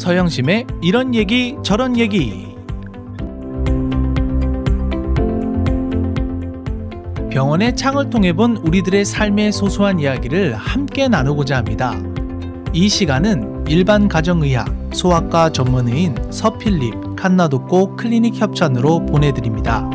서영심의 이런 얘기 저런 얘기. 병원의 창을 통해 본 우리들의 삶의 소소한 이야기를 함께 나누고자 합니다. 이 시간은 일반 가정의학, 소아과 전문의인 서필립 칸나독고 클리닉 협찬으로 보내드립니다.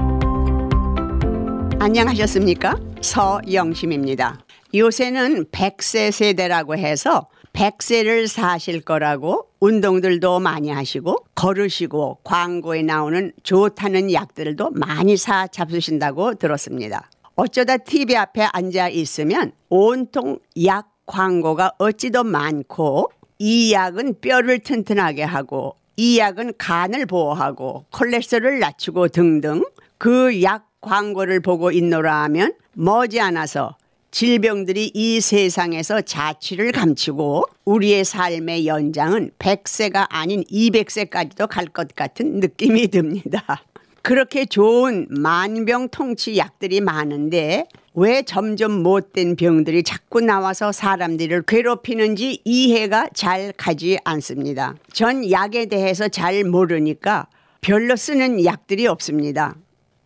안녕하셨습니까? 서영심입니다. 요새는 100세 세대라고 해서 100세를 사실 거라고 운동들도 많이 하시고 걸으시고 광고에 나오는 좋다는 약들도 많이 사 잡수신다고 들었습니다. 어쩌다 TV 앞에 앉아 있으면 온통 약 광고가 어찌도 많고, 이 약은 뼈를 튼튼하게 하고 이 약은 간을 보호하고 콜레스테롤을 낮추고 등등 그 약 광고를 보고 있노라 하면 머지않아서 질병들이 이 세상에서 자취를 감추고 우리의 삶의 연장은 100세가 아닌 200세까지도 갈 것 같은 느낌이 듭니다. 그렇게 좋은 만병통치 약들이 많은데 왜 점점 못된 병들이 자꾸 나와서 사람들을 괴롭히는지 이해가 잘 가지 않습니다. 전 약에 대해서 잘 모르니까 별로 쓰는 약들이 없습니다.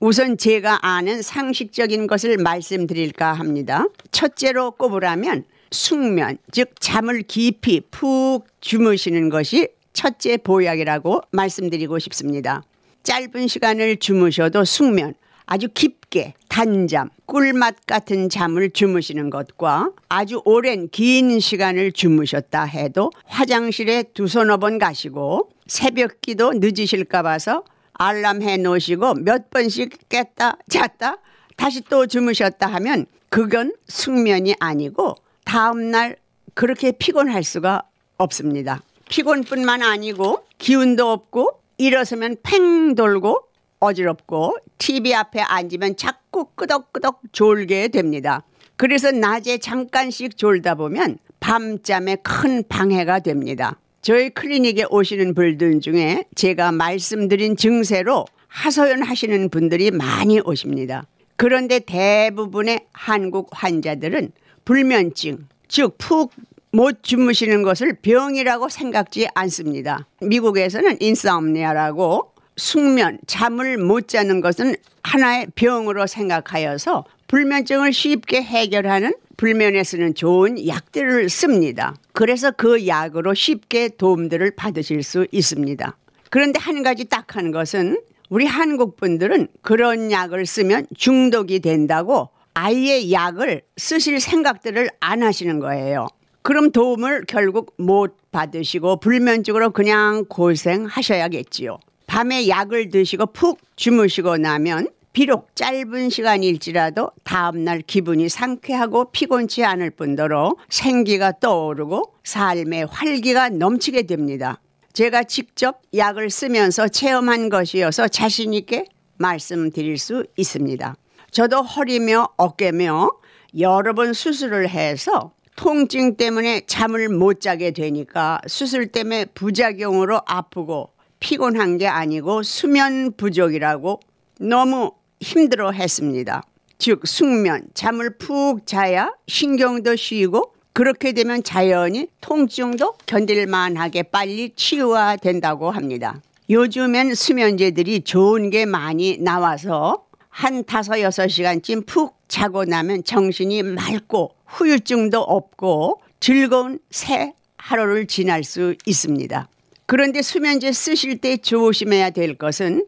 우선 제가 아는 상식적인 것을 말씀드릴까 합니다. 첫째로 꼽으라면 숙면, 즉 잠을 깊이 푹 주무시는 것이 첫째 보약이라고 말씀드리고 싶습니다. 짧은 시간을 주무셔도 숙면, 아주 깊게 단잠, 꿀맛 같은 잠을 주무시는 것과 아주 오랜 긴 시간을 주무셨다 해도 화장실에 두서너 번 가시고 새벽기도 늦으실까 봐서 알람 해놓으시고 몇 번씩 깼다 잤다 다시 또 주무셨다 하면 그건 숙면이 아니고 다음날 그렇게 피곤할 수가 없습니다. 피곤뿐만 아니고 기운도 없고 일어서면 팽 돌고 어지럽고 TV 앞에 앉으면 자꾸 끄덕끄덕 졸게 됩니다. 그래서 낮에 잠깐씩 졸다 보면 밤잠에 큰 방해가 됩니다. 저희 클리닉에 오시는 분들 중에 제가 말씀드린 증세로 하소연하시는 분들이 많이 오십니다. 그런데 대부분의 한국 환자들은 불면증, 즉 푹 못 주무시는 것을 병이라고 생각지 않습니다. 미국에서는 인썸니아라고 숙면, 잠을 못 자는 것은 하나의 병으로 생각하여서 불면증을 쉽게 해결하는 불면에 쓰는 좋은 약들을 씁니다. 그래서 그 약으로 쉽게 도움들을 받으실 수 있습니다. 그런데 한 가지 딱한 것은 우리 한국 분들은 그런 약을 쓰면 중독이 된다고 아예 약을 쓰실 생각들을 안 하시는 거예요. 그럼 도움을 결국 못 받으시고 불면증으로 그냥 고생하셔야겠지요. 밤에 약을 드시고 푹 주무시고 나면 비록 짧은 시간일지라도 다음날 기분이 상쾌하고 피곤치 않을 뿐더러 생기가 떠오르고 삶의 활기가 넘치게 됩니다. 제가 직접 약을 쓰면서 체험한 것이어서 자신 있게 말씀드릴 수 있습니다. 저도 허리며 어깨며 여러 번 수술을 해서 통증 때문에 잠을 못 자게 되니까 수술 때문에 부작용으로 아프고 피곤한 게 아니고 수면 부족이라고 너무 힘들어 했습니다. 즉 숙면, 잠을 푹 자야 신경도 쉬고 그렇게 되면 자연히 통증도 견딜만하게 빨리 치유가 된다고 합니다. 요즘엔 수면제들이 좋은 게 많이 나와서 한 5-6시간쯤 푹 자고 나면 정신이 맑고 후유증도 없고 즐거운 새 하루를 지날 수 있습니다. 그런데 수면제 쓰실 때 조심해야 될 것은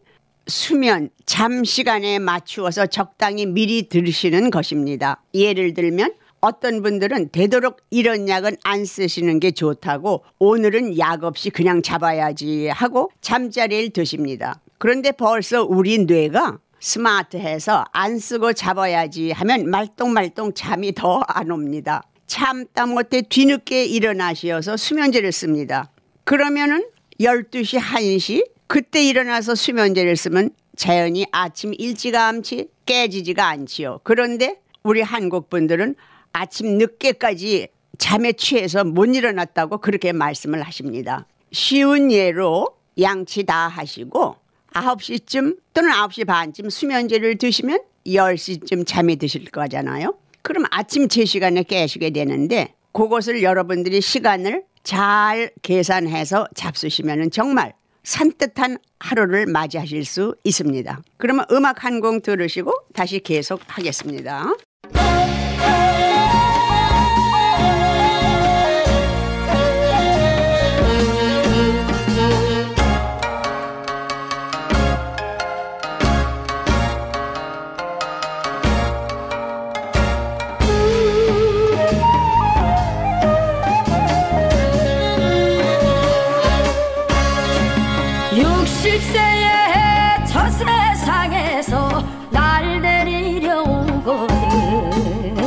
수면, 잠 시간에 맞추어서 적당히 미리 들으시는 것입니다. 예를 들면 어떤 분들은 되도록 이런 약은 안 쓰시는 게 좋다고 오늘은 약 없이 그냥 잡아야지 하고 잠자리를 드십니다. 그런데 벌써 우리 뇌가 스마트해서 안 쓰고 잡아야지 하면 말똥말똥 잠이 더 안 옵니다. 참다 못해 뒤늦게 일어나셔서 수면제를 씁니다. 그러면은 12시, 1시 그때 일어나서 수면제를 쓰면 자연히 아침 일찌감치 깨지지가 않지요. 그런데 우리 한국 분들은 아침 늦게까지 잠에 취해서 못 일어났다고 그렇게 말씀을 하십니다. 쉬운 예로 양치 다 하시고 9시쯤 또는 9시 반쯤 수면제를 드시면 10시쯤 잠이 드실 거잖아요. 그럼 아침 제 시간에 깨시게 되는데 그것을 여러분들이 시간을 잘 계산해서 잡수시면 정말 산뜻한 하루를 맞이하실 수 있습니다. 그러면 음악 한 곡 들으시고 다시 계속하겠습니다. 저 세상에서 날 데리려 오거든.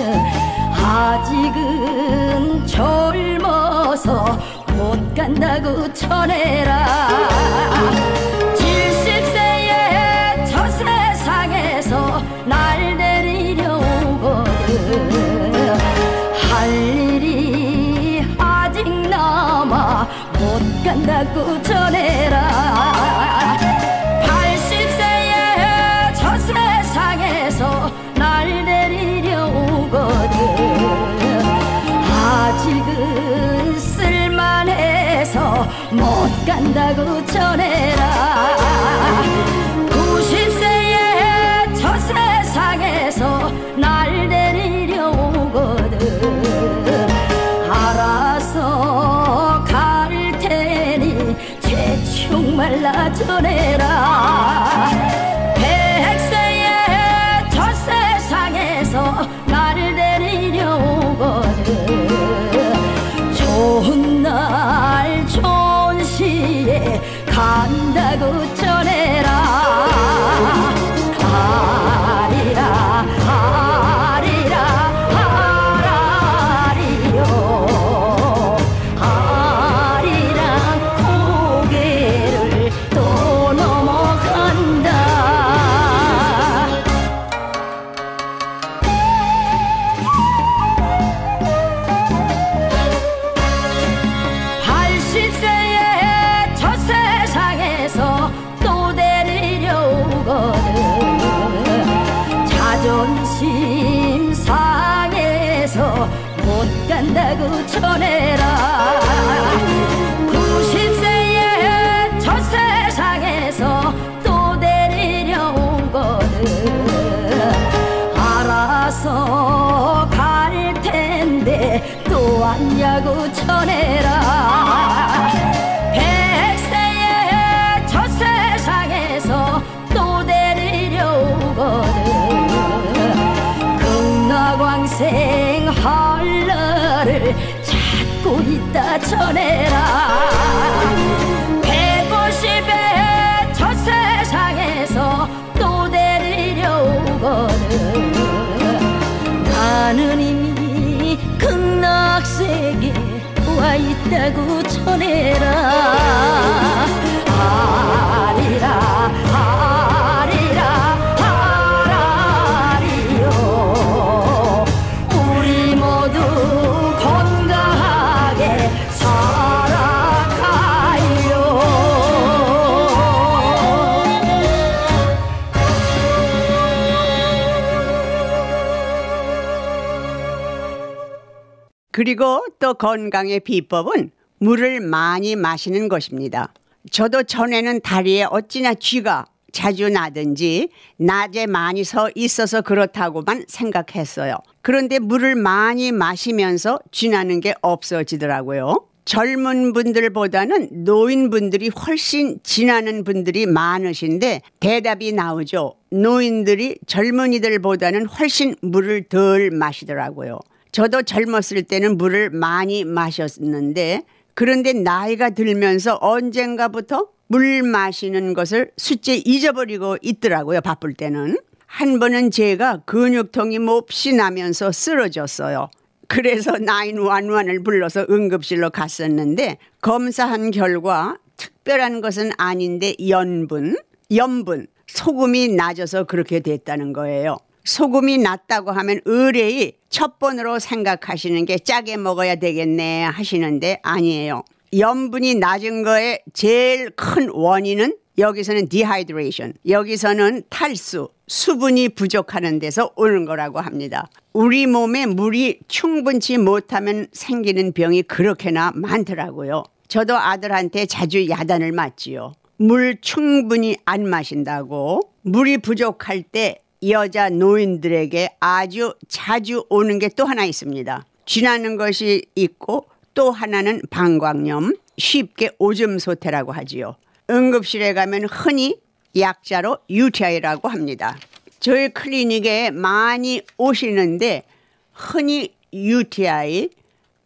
아직은 젊어서 못 간다고 전해라. 70세에 저 세상에서 날 데리려 오거든. 할 일이 아직 남아 못 간다고 전해라. 80세에 저 세상에서 날 데리려 오거든. 아직은 쓸만해서 못 간다고 전해라. 90세에 저 세상에서 날 데리려 오거든. 알아서 갈 테니 대충 말라 전해라. 100세에 저 세상에서 날 데리려 오거든. 좋은 날 좋은 시에 간다고 전해라. 아리라 아리라 아라리요. 또 넘어간다. 80세에 저 세상에서 또 데리려 오거든. 자존심 상해서 못 간다고 전해라. 90세에 저 세상에서 또 데리려 오거든. 알아서 갈 텐데 또 왔냐고 전해라. 100세에 저 세상에서 또 데리려 오거든. 극락왕생 할 날을 찾고 있다 전해라. 150에 저 세상에서 또 데리려 오거든. 나는 이미 극락세계에 와 있다고 전해라. 아리라 아리라 아라리요. 우리 모두 건강하게 살아가요. 그리고 또 건강의 비법은 물을 많이 마시는 것입니다. 저도 전에는 다리에 어찌나 쥐가 자주 나든지 낮에 많이 서 있어서 그렇다고만 생각했어요. 그런데 물을 많이 마시면서 쥐 나는 게 없어지더라고요. 젊은 분들보다는 노인분들이 훨씬 쥐 나는 분들이 많으신데 대답이 나오죠. 노인들이 젊은이들보다는 훨씬 물을 덜 마시더라고요. 저도 젊었을 때는 물을 많이 마셨는데 그런데 나이가 들면서 언젠가부터 물 마시는 것을 숫째 잊어버리고 있더라고요. 바쁠 때는. 한 번은 제가 근육통이 몹시 나면서 쓰러졌어요. 그래서 911을 불러서 응급실로 갔었는데 검사한 결과 특별한 것은 아닌데 염분, 소금이 낮아서 그렇게 됐다는 거예요. 소금이 낮다고 하면 의뢰의 첫 번으로 생각하시는 게 짜게 먹어야 되겠네 하시는데 아니에요. 염분이 낮은 거에 제일 큰 원인은 여기서는 dehydration, 여기서는 탈수, 수분이 부족하는 데서 오는 거라고 합니다. 우리 몸에 물이 충분치 못하면 생기는 병이 그렇게나 많더라고요. 저도 아들한테 자주 야단을 맞지요. 물 충분히 안 마신다고. 물이 부족할 때 여자 노인들에게 아주 자주 오는 게 또 하나 있습니다. 쥐나는 것이 있고 또 하나는 방광염, 쉽게 오줌 소태라고 하지요. 응급실에 가면 흔히 약자로 UTI라고 합니다. 저희 클리닉에 많이 오시는데 흔히 UTI,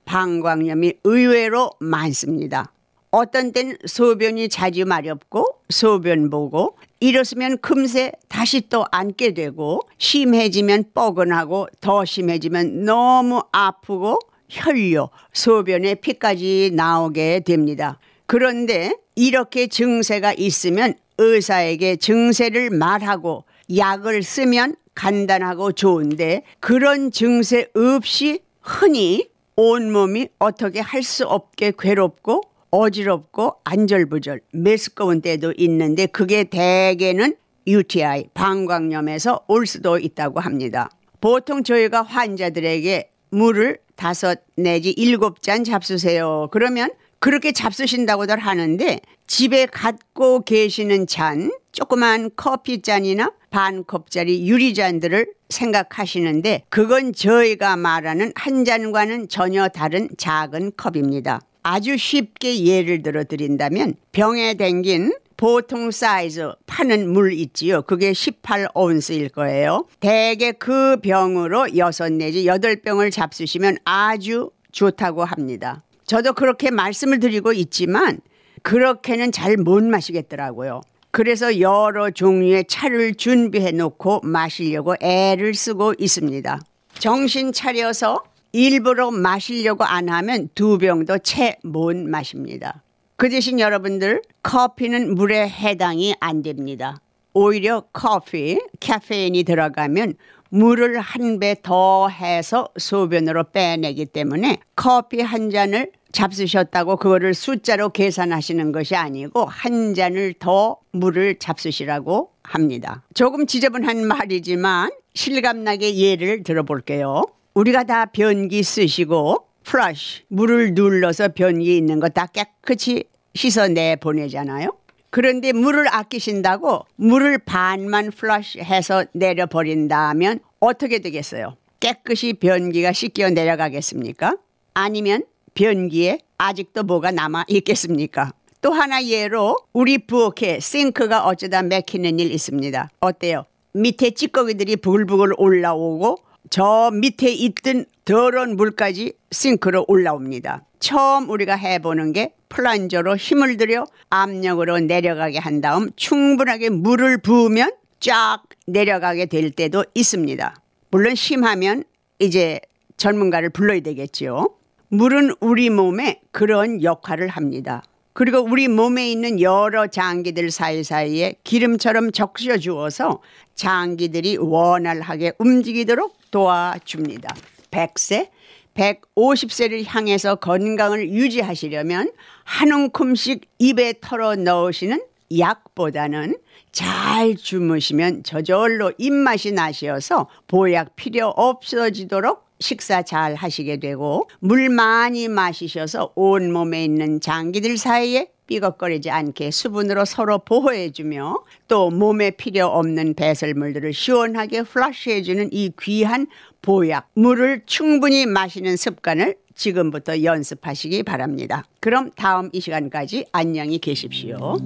방광염이 의외로 많습니다. 어떤 땐 소변이 자주 마렵고 소변 보고 이렇으면 금세 다시 또 앉게 되고 심해지면 뻐근하고 더 심해지면 너무 아프고 혈뇨, 소변에 피까지 나오게 됩니다. 그런데 이렇게 증세가 있으면 의사에게 증세를 말하고 약을 쓰면 간단하고 좋은데 그런 증세 없이 흔히 온몸이 어떻게 할 수 없게 괴롭고 어지럽고 안절부절 메스꺼운 때도 있는데 그게 대개는 UTI, 방광염에서 올 수도 있다고 합니다. 보통 저희가 환자들에게 물을 5 내지 7잔 잡수세요. 그러면 그렇게 잡수신다고들 하는데 집에 갖고 계시는 잔, 조그만 커피잔이나 반컵짜리 유리잔들을 생각하시는데 그건 저희가 말하는 한 잔과는 전혀 다른 작은 컵입니다. 아주 쉽게 예를 들어 드린다면 병에 담긴 보통 사이즈 파는 물 있지요. 그게 18온스일 거예요. 대개 그 병으로 6 내지 8병을 잡수시면 아주 좋다고 합니다. 저도 그렇게 말씀을 드리고 있지만 그렇게는 잘 못 마시겠더라고요. 그래서 여러 종류의 차를 준비해 놓고 마시려고 애를 쓰고 있습니다. 정신 차려서 일부러 마시려고 안 하면 2병도 채 못 마십니다. 그 대신 여러분들 커피는 물에 해당이 안 됩니다. 오히려 커피, 카페인이 들어가면 물을 1배 더 해서 소변으로 빼내기 때문에 커피 한 잔을 잡수셨다고 그거를 숫자로 계산하시는 것이 아니고 한 잔을 더 물을 잡수시라고 합니다. 조금 지저분한 말이지만 실감나게 예를 들어볼게요. 우리가 다 변기 쓰시고 플러시, 물을 눌러서 변기에 있는 거 다 깨끗이 씻어내 보내잖아요. 그런데 물을 아끼신다고 물을 반만 플러시해서 내려버린다면 어떻게 되겠어요? 깨끗이 변기가 씻겨 내려가겠습니까? 아니면 변기에 아직도 뭐가 남아 있겠습니까? 또 하나 예로 우리 부엌에 싱크가 어쩌다 막히는 일 있습니다. 어때요? 밑에 찌꺼기들이 부글부글 올라오고 저 밑에 있던 더러운 물까지 싱크로 올라옵니다. 처음 우리가 해보는 게 플런저로 힘을 들여 압력으로 내려가게 한 다음 충분하게 물을 부으면 쫙 내려가게 될 때도 있습니다. 물론 심하면 이제 전문가를 불러야 되겠죠. 물은 우리 몸에 그런 역할을 합니다. 그리고 우리 몸에 있는 여러 장기들 사이사이에 기름처럼 적셔주어서 장기들이 원활하게 움직이도록 도와줍니다. 100세, 150세를 향해서 건강을 유지하시려면 한 움큼씩 입에 털어 넣으시는 약보다는 잘 주무시면 저절로 입맛이 나셔서 보약 필요 없어지도록 식사 잘 하시게 되고 물 많이 마시셔서 온몸에 있는 장기들 사이에 삐걱거리지 않게 수분으로 서로 보호해주며 또 몸에 필요 없는 배설물들을 시원하게 플러시해주는 이 귀한 보약 물을 충분히 마시는 습관을 지금부터 연습하시기 바랍니다. 그럼 다음 이 시간까지 안녕히 계십시오.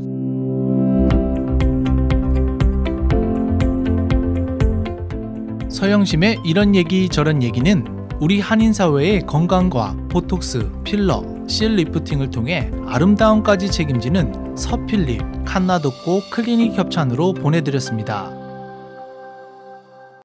서영심의 이런 얘기 저런 얘기는 우리 한인사회의 건강과 보톡스, 필러, 실 리프팅을 통해 아름다움까지 책임지는 서필립, 칸나독고 클리닉 협찬으로 보내드렸습니다.